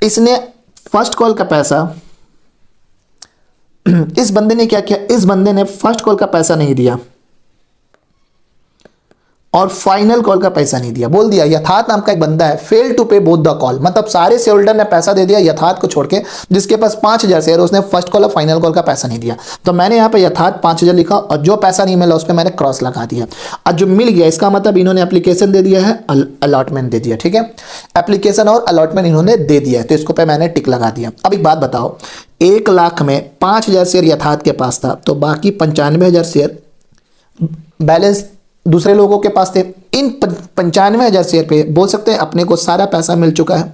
इसने फर्स्ट कॉल का पैसा, इस बंदे ने क्या किया, इस बंदे ने फर्स्ट कॉल का पैसा नहीं दिया और फाइनल कॉल का पैसा नहीं दिया। बोल दिया यथार्थ नाम का एक बंदा है, फेल टू पे बोथ द कॉल, मतलब सारे शेयर होल्डर ने पैसा दे दिया यथार्थ को छोड़ के, जिसके पास 5,000 शेयर, उसने फर्स्ट कॉल और फाइनल कॉल का पैसा नहीं दिया। तो मैंने यहाँ पे यथार्थ 5,000 लिखा और जो पैसा नहीं मिला उस पर मैंने क्रॉस लगा दिया। और जो मिल गया इसका मतलब इन्होंने एप्लीकेशन दे दिया है, अलॉटमेंट दे दिया, ठीक है। एप्लीकेशन और अलॉटमेंट इन्होंने दे दिया है, तो इसको पे मैंने टिक लगा दिया। अब एक बात बताओ, 1 लाख में 5,000 शेयर यथार्थ के पास था, तो बाकी 95,000 शेयर बैलेंस दूसरे लोगों के पास थे। इन 95,000 शेयर पे बोल सकते हैं अपने को सारा पैसा मिल चुका है,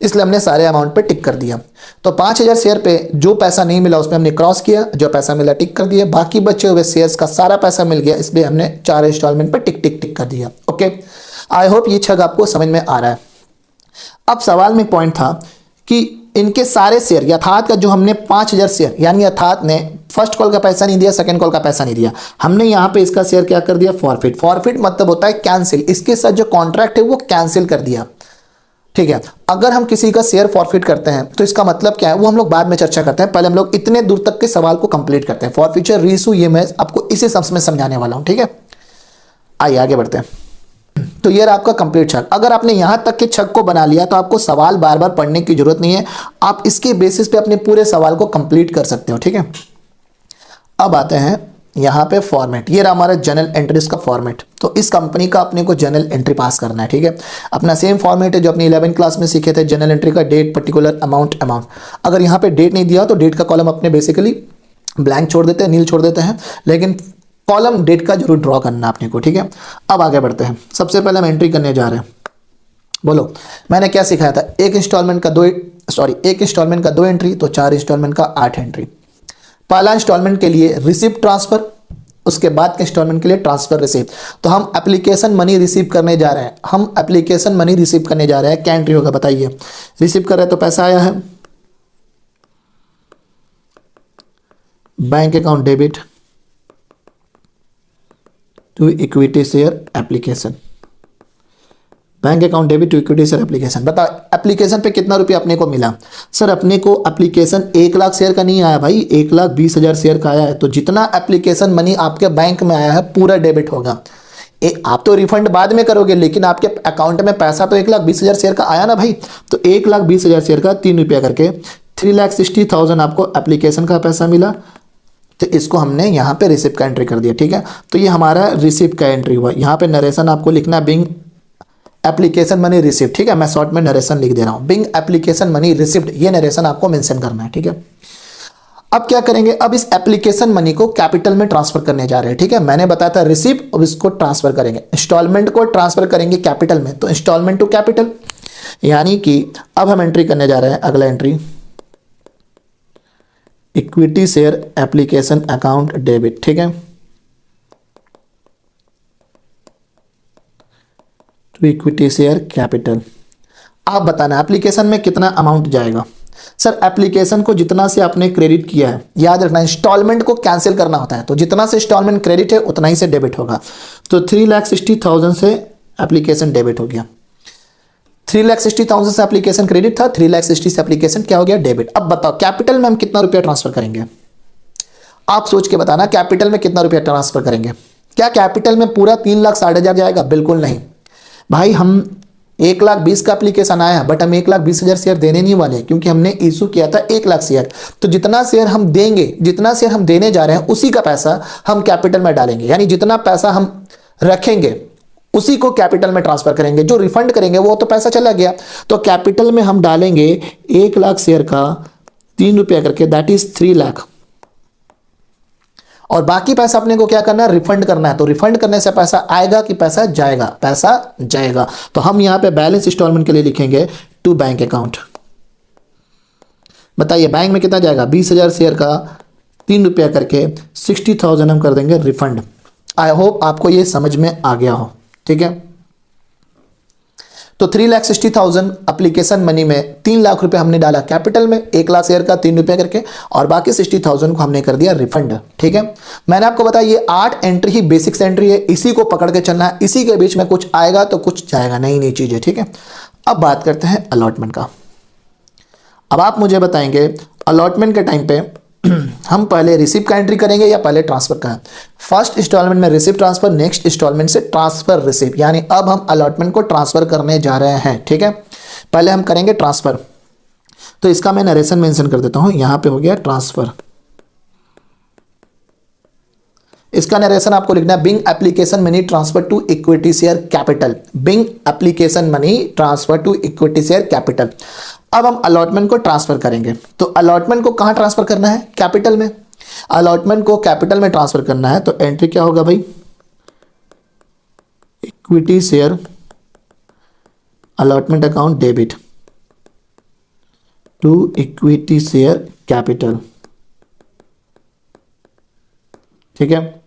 इसलिए हमने सारे अमाउंट पे टिक कर दिया। तो 5,000 शेयर पे जो पैसा नहीं मिला उस पर हमने क्रॉस किया, जो पैसा मिला टिक कर दिया, बाकी बचे हुए शेयर्स का सारा पैसा मिल गया, इसलिए हमने 4 इंस्टॉलमेंट पे टिक टिक टिक कर दिया, ओके। आई होप ये छग आपको समझ में आ रहा है। अब सवाल में पॉइंट था कि इनके सारे शेयर, यथार्थ का जो हमने 5,000 शेयर, यानी यथार्थ ने फर्स्ट कॉल का पैसा नहीं दिया, सेकंड कॉल का पैसा नहीं दिया, हमने यहां पे इसका शेयर क्या कर दिया, फॉरफिट। फॉरफिट मतलब होता है कैंसिल, इसके साथ जो कॉन्ट्रैक्ट है वो कैंसिल कर दिया, ठीक है। अगर हम किसी का शेयर फॉरफिट करते हैं तो इसका मतलब क्या है वो हम लोग बाद में चर्चा करते हैं, पहले हम लोग इतने दूर तक के सवाल को कंप्लीट करते हैं। फॉरफिचर, रीइशू, ये मैं आपको इसी शब्द में समझाने वाला हूं, ठीक है। आइए आगे बढ़ते हैं। तो ये रहा आपका कंप्लीट छग। अगर आपने यहां तक के छग को बना लिया तो आपको सवाल बार बार पढ़ने की जरूरत नहीं है, आप इसके बेसिस पे अपने पूरे सवाल को कंप्लीट कर सकते हो, ठीक है। अब आते हैं यहां पे फॉर्मेट। ये रहा हमारा जनरल एंट्रीज का फॉर्मेट। तो इस कंपनी का अपने को जनरल एंट्री पास करना है, ठीक है। अपना सेम फॉर्मेट है जो अपनी 11th क्लास में सीखे थे, जनरल एंट्री का डेट, पर्टिकुलर, अमाउंट। अगर यहां पे डेट नहीं दिया तो डेट का कॉलम अपने बेसिकली ब्लैंक छोड़ देते हैं, नील छोड़ देते हैं, लेकिन कॉलम डेट का जरूर ड्रॉ करना अपने को, ठीक है। अब आगे बढ़ते हैं। सबसे पहले हम एंट्री करने जा रहे हैं। बोलो मैंने क्या सिखाया था, एक इंस्टॉलमेंट का 2 एंट्री, तो 4 इंस्टॉलमेंट का 8 एंट्री। पहला इंस्टॉलमेंट के लिए रिसिप्ट ट्रांसफर, उसके बाद के इंस्टॉलमेंट के लिए ट्रांसफर रिसिप्ट। तो हम एप्लीकेशन मनी रिसीव करने जा रहे हैं, हम एप्लीकेशन मनी रिसीव करने जा रहे हैं। क्या एंट्री होगा बताइए, रिसीव कर रहे हैं तो पैसा आया है, bank account debit to equity share application, bank account debit to equity share application. बताओ एप्लीकेशन पे कितना रुपया अपने को मिला। सर अपने को एप्लीकेशन 1 लाख शेयर का नहीं आया भाई, 1,20,000 शेयर का आया है। तो जितना एप्लीकेशन मनी आपके बैंक में आया है पूरा डेबिट होगा। आप तो रिफंड बाद में करोगे, लेकिन आपके अकाउंट में पैसा तो 1,20,000 शेयर का आया ना भाई। तो 1,20,000 शेयर का 3 रुपया करके 3,60,000 आपको एप्लीकेशन का पैसा मिला। तो इसको हमने यहाँ पे रिसिप्ट का एंट्री कर दिया, ठीक है। तो ये हमारा रिसिप्ट का एंट्री हुआ। यहाँ पे नरेशन आपको लिखना बिंग एप्लीकेशन मनी रिसिप्ट, ठीक है। मैं शॉर्ट में नरेशन लिख दे रहा हूँ, बिंग एप्लीकेशन मनी रिसिप्ट, ये नरेशन आपको मेंशन करना है, ठीक है। अब क्या करेंगे, अब इस एप्लीकेशन मनी को कैपिटल में ट्रांसफर करने जा रहे हैं, ठीक है। मैंने बताया था रिसिप्ट, अब इसको ट्रांसफर करेंगे, इंस्टॉलमेंट को ट्रांसफर करेंगे कैपिटल में। तो इंस्टॉलमेंट टू कैपिटल, यानी कि अब हम एंट्री करने जा रहे हैं, अगला entry equity share application account debit, ठीक है। To equity share capital. आप बताना एप्लीकेशन में कितना अमाउंट जाएगा। सर एप्लीकेशन को जितना से आपने क्रेडिट किया है, याद रखना इंस्टॉलमेंट को कैंसिल करना होता है, तो जितना से इंस्टॉलमेंट क्रेडिट है उतना ही से डेबिट होगा। तो 3,60,000 से एप्लीकेशन डेबिट हो गया, 3,60,000 से एप्लीकेशन क्रेडिट था, 3,60,000 से एप्लीकेशन क्या हो गया, डेबिट। अब बताओ कैपिटल में हम कितना रुपया ट्रांसफर करेंगे, आप सोच के बताना कैपिटल में कितना रुपया ट्रांसफर करेंगे। क्या कैपिटल में पूरा 3,60,000 जाएगा, बिल्कुल नहीं भाई। हम 1,20,000 का एप्लीकेशन आया, बट हम 1,20,000 शेयर देने नहीं वाले, क्योंकि हमने इशू किया था 1,00,000 शेयर। तो जितना शेयर हम देंगे, जितना शेयर हम देने जा रहे हैं, उसी का पैसा हम कैपिटल में डालेंगे। यानी जितना पैसा हम रखेंगे उसी को कैपिटल में ट्रांसफर करेंगे। जो रिफंड करेंगे वो तो पैसा चला गया। तो कैपिटल में हम डालेंगे 1,00,000 शेयर का 3 रुपया करके, दैट इज 3,00,000। और बाकी पैसा अपने को क्या करना है, रिफंड करना है। तो रिफंड करने से पैसा आएगा कि पैसा जाएगा, पैसा जाएगा। तो हम यहां पे बैलेंस इंस्टॉलमेंट के लिए लिखेंगे टू बैंक अकाउंट। बताइए बैंक में कितना जाएगा, 20,000 शेयर का 3 रुपया करके 60,000 हम कर देंगे रिफंड। आई होप आपको ये समझ में आ गया हो, ठीक है। तो 3,60,000 एप्लीकेशन मनी में 3,00,000 रुपए हमने डाला कैपिटल में, 1,00,000 शेयर का 3 रुपए करके, और बाकी 60,000 को हमने कर दिया रिफंड, ठीक है। मैंने आपको बताया ये 8 एंट्री ही बेसिक्स एंट्री है, इसी को पकड़ के चलना है। इसी के बीच में कुछ आएगा तो कुछ जाएगा, नई नई चीजें, ठीक है। अब बात करते हैं अलॉटमेंट का। अब आप मुझे बताएंगे अलॉटमेंट के टाइम पे हम पहले रिसिप्ट का एंट्री करेंगे या पहले ट्रांसफर का। फर्स्ट इंस्टॉलमेंट में रिसिप्ट ट्रांसफर, नेक्स्ट इंस्टॉलमेंट से ट्रांसफर रिसिप्ट, यानी अब हम अलॉटमेंट को ट्रांसफर करने जा रहे हैं, ठीक है। पहले हम करेंगे ट्रांसफर, तो इसका मैं नरेशन मेंशन कर देता हूं। यहां पे हो गया ट्रांसफर, इसका नरेशन आपको लिखना है being application money transfer to equity share capital, being application money transfer to equity share capital. अब हम अलॉटमेंट को ट्रांसफर करेंगे, तो अलॉटमेंट को कहां ट्रांसफर करना है, कैपिटल में। अलॉटमेंट को कैपिटल में ट्रांसफर करना है तो एंट्री क्या होगा भाई, equity share allotment account debit to equity share capital, ठीक है।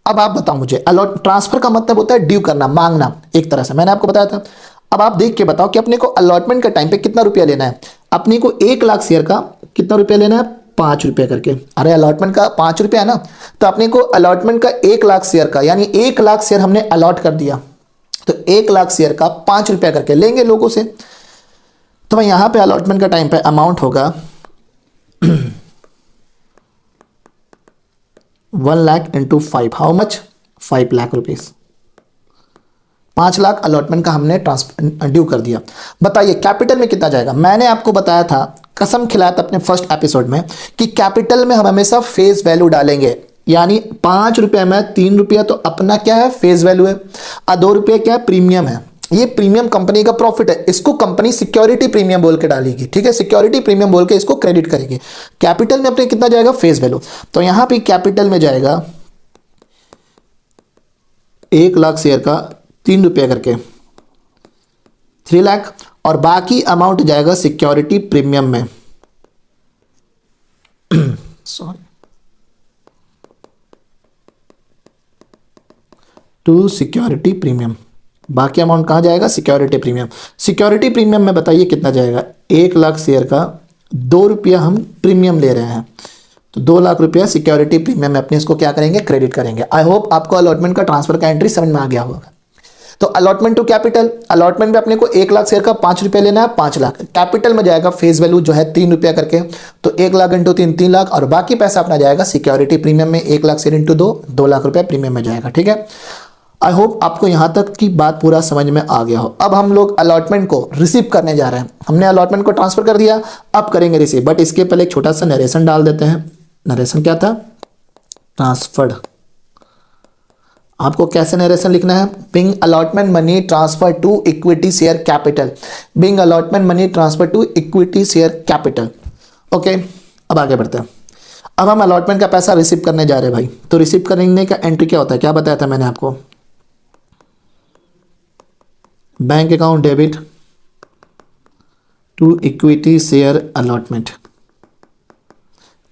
अब आप बताओ मुझे, अलॉट ट्रांसफर का मतलब होता है ड्यू करना, मांगना एक तरह से, मैंने आपको बताया था। अब आप देख के बताओ कि अपने को अलॉटमेंट के टाइम पे कितना रुपया लेना है। अपने को 1,00,000 शेयर का कितना रुपया लेना है, 5 रुपया करके। अरे अलॉटमेंट का 5 रुपया है ना, तो अपने को अलॉटमेंट का 1,00,000 शेयर का, यानी 1,00,000 शेयर हमने अलॉट कर दिया, तो 1,00,000 शेयर का 5 रुपया करके लेंगे लोगों से। तो मैं यहां पे अलॉटमेंट का टाइम पे अमाउंट होगा 1,00,000 into 5, how much, 5,00,000 rupees. 5,00,000 allotment का हमने ट्रांसफर ड्यू कर दिया। बताइए कैपिटल में कितना जाएगा। मैंने आपको बताया था, कसम खिलाया था अपने फर्स्ट एपिसोड में, कि कैपिटल में हम हमेशा फेस वैल्यू डालेंगे, यानी 5 रुपये में 3 रुपया तो अपना क्या है, फेस वैल्यू है, और 2 रुपये क्या है, प्रीमियम है। ये प्रीमियम कंपनी का प्रॉफिट है, इसको कंपनी सिक्योरिटी प्रीमियम बोल के डालेगी, ठीक है। सिक्योरिटी प्रीमियम बोल के इसको क्रेडिट करेगी। कैपिटल में अपने कितना जाएगा, फेस वैल्यू। तो यहां पे कैपिटल में जाएगा 1,00,000 शेयर का 3 रुपया करके 3,00,000, और बाकी अमाउंट जाएगा सिक्योरिटी प्रीमियम में सॉरी, टू सिक्योरिटी प्रीमियम। बाकी अमाउंट कहां जाएगा, सिक्योरिटी प्रीमियम। सिक्योरिटी प्रीमियम में बताइए कितना जाएगा, 1,00,000 शेयर का 2 रुपया हम प्रीमियम ले रहे हैं, तो 2,00,000 रुपया सिक्योरिटी प्रीमियम में अपने इसको क्या करेंगे, क्रेडिट करेंगे। आई होप आपको अलॉटमेंट का ट्रांसफर का एंट्री समझ में आ गया होगा। तो अलॉटमेंट टू कैपिटल, अलॉटमेंट में अपने को 1 लाख शेयर का 5 रुपये लेना है, 5 लाख। कैपिटल में जाएगा फेस वैल्यू जो है 3 रुपया करके, तो 1 लाख इंटू 3, 3 लाख, और बाकी पैसा अपना जाएगा सिक्योरिटी प्रीमियम में। 1 लाख शेयर इंटू 2, 2 लाख रुपया प्रीमियम में जाएगा। ठीक है, आई होप आपको यहां तक की बात पूरा समझ में आ गया हो। अब हम लोग अलॉटमेंट को रिसीव करने जा रहे हैं। हमने अलॉटमेंट को ट्रांसफर कर दिया, अब करेंगे रिसीव, बट इसके पहले एक छोटा सा नरेशन डाल देते हैं। नरेशन क्या था? ट्रांसफर्ड। आपको कैसे नरेशन लिखना है? Being allotment money transfer to equity share capital, being allotment money transfer to equity share capital. Okay, अब आगे बढ़ते हैं। अब हम अलॉटमेंट का पैसा रिसीव करने जा रहे हैं भाई। तो रिसीव करने का एंट्री क्या होता है, क्या बताया था मैंने आपको? Bank account debit to equity share allotment.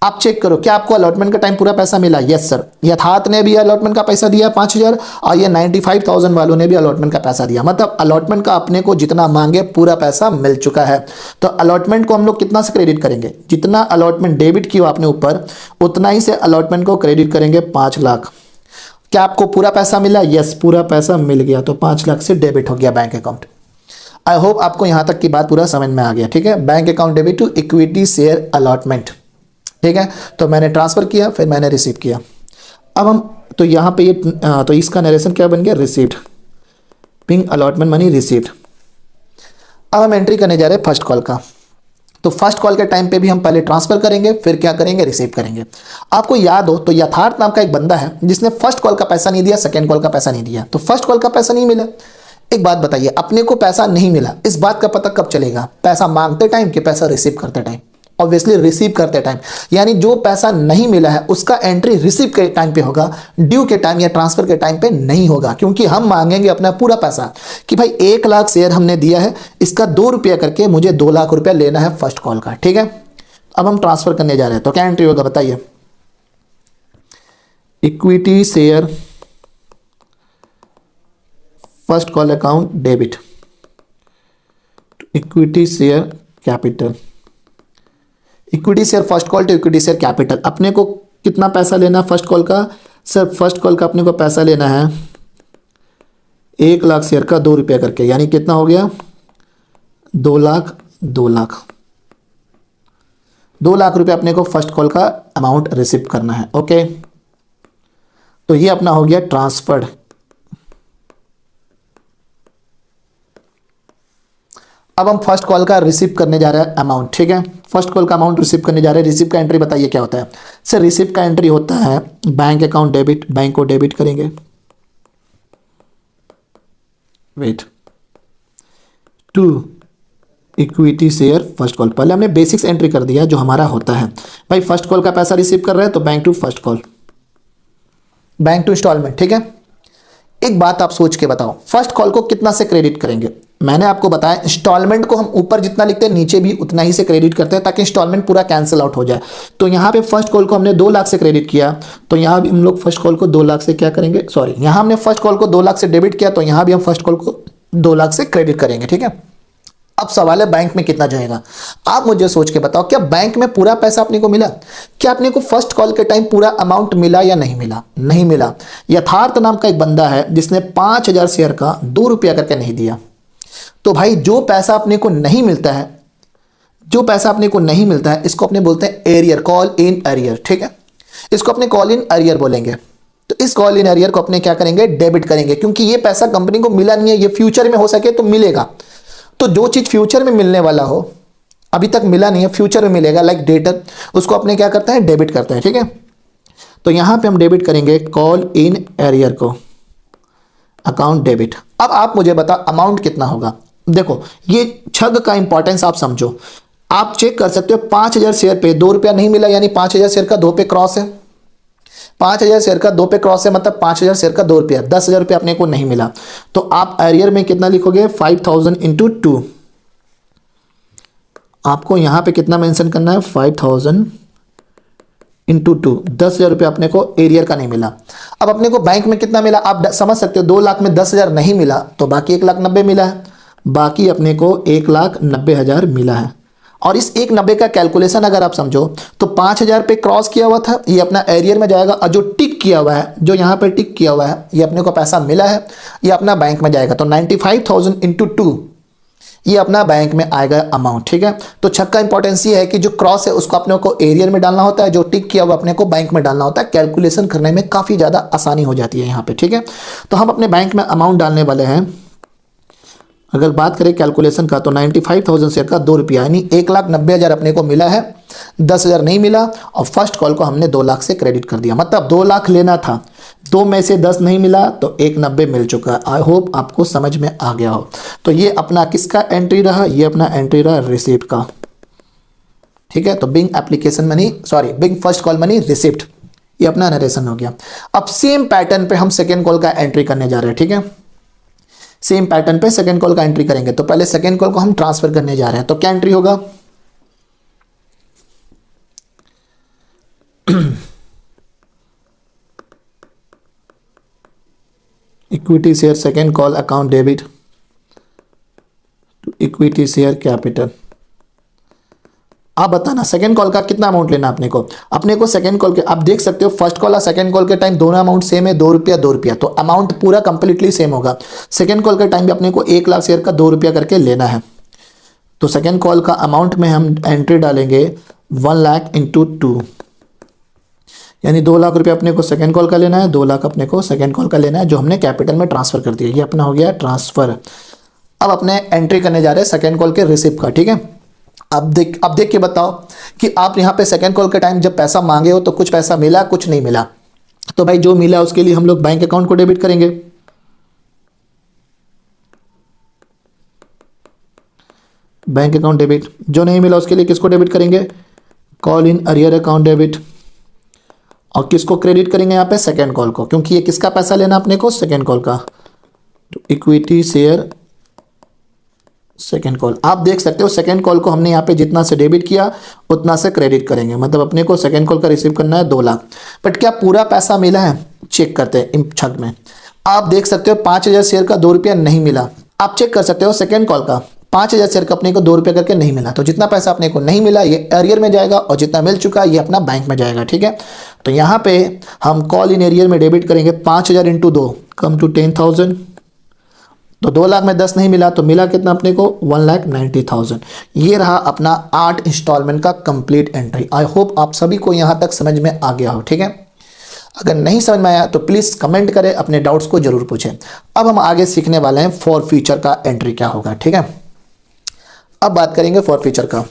आप चेक करो क्या आपको अलॉटमेंट का टाइम पूरा पैसा मिला? यस सर, यथार्थ ने भी अलॉटमेंट का पैसा दिया 5,000, और ये 95,000 वालों ने भी अलॉटमेंट का पैसा दिया। मतलब अलॉटमेंट का अपने को जितना मांगे पूरा पैसा मिल चुका है। तो अलॉटमेंट को हम लोग कितना से क्रेडिट करेंगे? जितना अलॉटमेंट डेबिट किया आपने ऊपर, उतना ही से अलॉटमेंट को क्रेडिट करेंगे 5 लाख। क्या आपको पूरा पैसा मिला? यस, पूरा पैसा मिल गया। तो 5 लाख से डेबिट हो गया बैंक अकाउंट। आई होप आपको यहां तक की बात पूरा समझ में आ गया। ठीक है, bank account debit to equity share allotment. ठीक है, तो मैंने ट्रांसफर किया, फिर मैंने रिसीव किया। अब हम तो यहाँ पे ये तो इसका नरेशन क्या बन गया? Received, being allotment money received. अब हम एंट्री करने जा रहे हैं फर्स्ट कॉल का। तो फर्स्ट कॉल के टाइम पे भी हम पहले ट्रांसफर करेंगे, फिर क्या करेंगे? रिसीव करेंगे। आपको याद हो तो यथार्थ नाम का एक बंदा है जिसने फर्स्ट कॉल का पैसा नहीं दिया, सेकेंड कॉल का पैसा नहीं दिया, तो फर्स्ट कॉल का पैसा नहीं मिला। एक बात बताइए, अपने को पैसा नहीं मिला, इस बात का पता कब चलेगा? पैसा मांगते टाइम कि पैसा रिसीव करते टाइम? ऑब्वियसली रिसीव करते टाइम। यानी जो पैसा नहीं मिला है उसका एंट्री रिसीव के टाइम पे होगा, ड्यू के टाइम या ट्रांसफर के टाइम पे नहीं होगा, क्योंकि हम मांगेंगे अपना पूरा पैसा कि भाई 1 लाख शेयर हमने दिया है, इसका 2 रुपया करके मुझे 2 लाख रुपया लेना है फर्स्ट कॉल का। ठीक है, अब हम ट्रांसफर करने जा रहे हैं, तो क्या एंट्री होगा बताइए? Equity share first call account debit equity share capital. Equity share first call to equity share capital. अपने को कितना पैसा लेना फर्स्ट कॉल का? सर फर्स्ट कॉल का अपने को पैसा लेना है 1 लाख शेयर का 2 रुपया करके, यानी कितना हो गया? 2 लाख, 2 लाख, 2 लाख रुपया अपने को फर्स्ट कॉल का अमाउंट रिसीव करना है। ओके, तो ये अपना हो गया ट्रांसफर्ड। अब हम फर्स्ट कॉल का रिसीव करने जा रहे हैं अमाउंट। ठीक है, फर्स्ट कॉल का अमाउंट रिसीव करने जा रहे हैं। रिसीव का एंट्री बताइए क्या होता है? सर रिसीव का एंट्री होता है बैंक अकाउंट डेबिट, बैंक को डेबिट करेंगे, wait, to equity share first call. पहले हमने बेसिक्स एंट्री कर दिया जो हमारा होता है। भाई फर्स्ट कॉल का पैसा रिसीव कर रहे हैं तो bank to first call, bank to installment. ठीक है, एक बात आप सोच के बताओ, फर्स्ट कॉल को कितना से क्रेडिट करेंगे? मैंने आपको बताया इंस्टॉलमेंट को हम ऊपर जितना लिखते हैं नीचे भी उतना ही से क्रेडिट करते हैं ताकि इंस्टॉलमेंट पूरा कैंसिल आउट हो जाए। तो यहाँ पे फर्स्ट कॉल को हमने 2 लाख से क्रेडिट किया, तो यहाँ भी हम लोग फर्स्ट कॉल को 2 लाख से क्या करेंगे? सॉरी, यहाँ हमने फर्स्ट कॉल को 2 लाख से डेबिट किया, तो यहाँ भी हम फर्स्ट कॉल को 2 लाख से क्रेडिट करेंगे। ठीक है, अब सवाल है बैंक में कितना जाएगा? आप मुझे सोच के बताओ, क्या बैंक में पूरा पैसा अपने को मिला? क्या अपने को फर्स्ट कॉल के टाइम पूरा अमाउंट मिला या नहीं मिला? नहीं मिला। यथार्थ नाम का एक बंदा है जिसने 5,000 शेयर का 2 रुपया करके नहीं दिया। तो भाई जो पैसा अपने को नहीं मिलता है, जो पैसा अपने को नहीं मिलता है, इसको अपने बोलते हैं एरियर, कॉल इन एरियर। ठीक है, इसको अपने कॉल इन एरियर बोलेंगे। तो इस कॉल इन एरियर को अपने क्या करेंगे? डेबिट करेंगे, क्योंकि ये पैसा कंपनी को मिला नहीं है, ये फ्यूचर में हो सके तो मिलेगा। तो जो चीज फ्यूचर में मिलने वाला हो, अभी तक मिला नहीं है, फ्यूचर में मिलेगा, लाइक डेटर, उसको अपने क्या करते हैं? डेबिट करते हैं। ठीक है, तो यहां पे हम डेबिट करेंगे कॉल इन एरियर को, अकाउंट डेबिट। अब आप मुझे बता अमाउंट कितना होगा? देखो ये छग का इंपॉर्टेंस आप समझो। आप चेक कर सकते हो 5,000 शेयर पे 2 रुपया नहीं मिला, यानी 5,000 शेयर का 2 पे क्रॉस है। 5,000 शेयर का 2 पे क्रॉस है, मतलब 5,000 शेयर का 2 रुपया, 10,000 रुपया अपने को नहीं मिला। तो आप एरियर में कितना लिखोगे? 5,000 इंटू 2। आपको यहां पे कितना मेंशन करना है? 5,000 इंटू 2, 10,000 रुपया अपने को एरियर का नहीं मिला। अब अपने को बैंक में कितना मिला? आप समझ सकते हो, 2 लाख में 10,000 नहीं मिला तो बाकी 1,90,000 मिला है, बाकी अपने को 1,90,000 मिला है। और इस 190 का कैलकुलेशन अगर आप समझो तो 5000 पे क्रॉस किया हुआ था, ये अपना एरियर में जाएगा, और जो टिक किया हुआ है, जो यहाँ पे टिक किया हुआ है, ये अपने को पैसा मिला है, ये अपना बैंक में जाएगा। तो 95,000 इंटू 2 ये अपना बैंक में आएगा अमाउंट। ठीक है, तो छक्का इंपॉर्टेंस ये है कि जो क्रॉस है उसको अपने को एरियर में डालना होता है, जो टिक किया हुआ अपने को बैंक में डालना होता है। कैलकुलेशन करने में काफ़ी ज़्यादा आसानी हो जाती है यहाँ पे। ठीक है, तो हम अपने बैंक में अमाउंट डालने वाले हैं। अगर बात करें कैलकुलेशन का तो 95,000 शेयर का 2 रुपया, यानी 1,90,000 अपने को मिला है, 10,000 नहीं मिला, और फर्स्ट कॉल को हमने 2 लाख से क्रेडिट कर दिया। मतलब 2 लाख लेना था, 2 में से 10 नहीं मिला तो 190 मिल चुका। आई होप आपको समझ में आ गया हो। तो ये अपना किसका एंट्री रहा, ये अपना एंट्री रहा रिसिप्ट का। ठीक है, तो being application money, sorry being first call money receipt, ये अपना नरेशन हो गया। अब सेम पैटर्न पे हम सेकेंड कॉल का एंट्री करने जा रहे हैं। ठीक है, सेम पैटर्न पे सेकेंड कॉल का एंट्री करेंगे। तो पहले सेकेंड कॉल को हम ट्रांसफर करने जा रहे हैं, तो क्या एंट्री होगा, equity share second call account debit to equity share capital. आप बताना सेकेंड कॉल का कितना अमाउंट लेना अपने को सेकेंड कॉल के, आप देख सकते हो फर्स्ट कॉल और सेकेंड कॉल के टाइम दोनों अमाउंट सेम है, 2 रुपया 2 रुपया, तो अमाउंट पूरा कंप्लीटली सेम होगा। सेकेंड कॉल के टाइम भी अपने को 1 लाख शेयर का 2 रुपया करके लेना है। तो सेकेंड कॉल का अमाउंट में हम एंट्री डालेंगे 1 लाख इंटू 2, यानी 2 लाख रुपये अपने को सेकेंड कॉल का लेना है, 2 लाख अपने को सेकेंड कॉल का लेना है, जो हमने कैपिटल में ट्रांसफर कर दिया। ये अपना हो गया ट्रांसफर। अब अपने एंट्री करने जा रहे हैं सेकेंड कॉल के रिसिप्ट का। ठीक है, अब देख के बताओ कि आप यहाँ पे सेकेंड कॉल के टाइम जब पैसा मांगे हो तो कुछ पैसा मिला, कुछ नहीं मिला। तो भाई जो मिला उसके लिए हम लोग बैंक अकाउंट को डेबिट करेंगे। बैंक अकाउंट डेबिट, जो नहीं मिला उसके लिए किसको डेबिट करेंगे, call in arrear account debit. और किसको क्रेडिट करेंगे यहाँ पे, सेकेंड कॉल को, क्योंकि ये किसका पैसा लेना अपने को, सेकेंड कॉल का। तो इक्विटी शेयर सेकेंड कॉल, आप देख सकते हो सेकेंड कॉल को हमने यहाँ पे जितना से डेबिट किया उतना से क्रेडिट करेंगे। मतलब अपने को सेकेंड कॉल का रिसीव करना है 2 लाख। बट क्या पूरा पैसा मिला है, चेक करते हैं इन छक में। आप देख सकते हो 5,000 शेयर का 2 रुपया नहीं मिला। आप चेक कर सकते हो सेकेंड कॉल का 5,000 शेयर का अपने को 2 रुपये करके नहीं मिला। तो जितना पैसा अपने को नहीं मिला ये एरियर में जाएगा, और जितना मिल चुका ये अपना बैंक में जाएगा। ठीक है, तो यहाँ पे हम कॉल इन एरियर में डेबिट करेंगे 5,000 इंटू 2 कम टू 10,000। तो 2 लाख में 10 नहीं मिला तो मिला कितना अपने को, 1,90,000। ये रहा अपना 8 इंस्टॉलमेंट का कंप्लीट एंट्री। आई होप आप सभी को यहाँ तक समझ में आ गया हो। ठीक है, अगर नहीं समझ में आया तो प्लीज़ कमेंट करें, अपने डाउट्स को जरूर पूछें। अब हम आगे सीखने वाले हैं फॉर फ्यूचर का एंट्री क्या होगा। ठीक है, अब बात करेंगे फॉर फ्यूचर का।